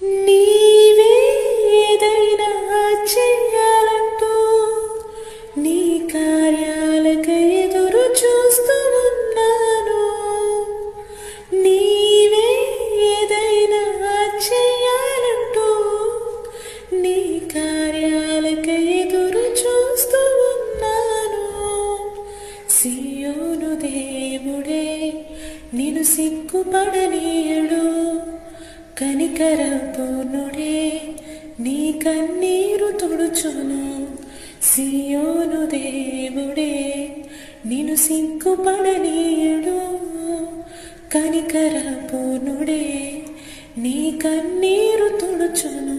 నీవే ఏదైనా చెయ్యాలంటూ నీ కార్యాలకై ఎదురు చూస్తూ ఉన్నాను. నీవే ఏదైనా చెయ్యాలంటూ నీ కార్యాలకై ఎదురు చూస్తూ ఉన్నాను. సియోను దేవుడే నిన్ను సిగ్గుపడనీయడు, కనికరపూర్ణుడే నీ కన్నీరు తుడుచును. సియోను దేవుడే నిన్ను సిగ్గుపడనీయడు, కనికరపూర్ణుడే నీ కన్నీరు తుడుచును.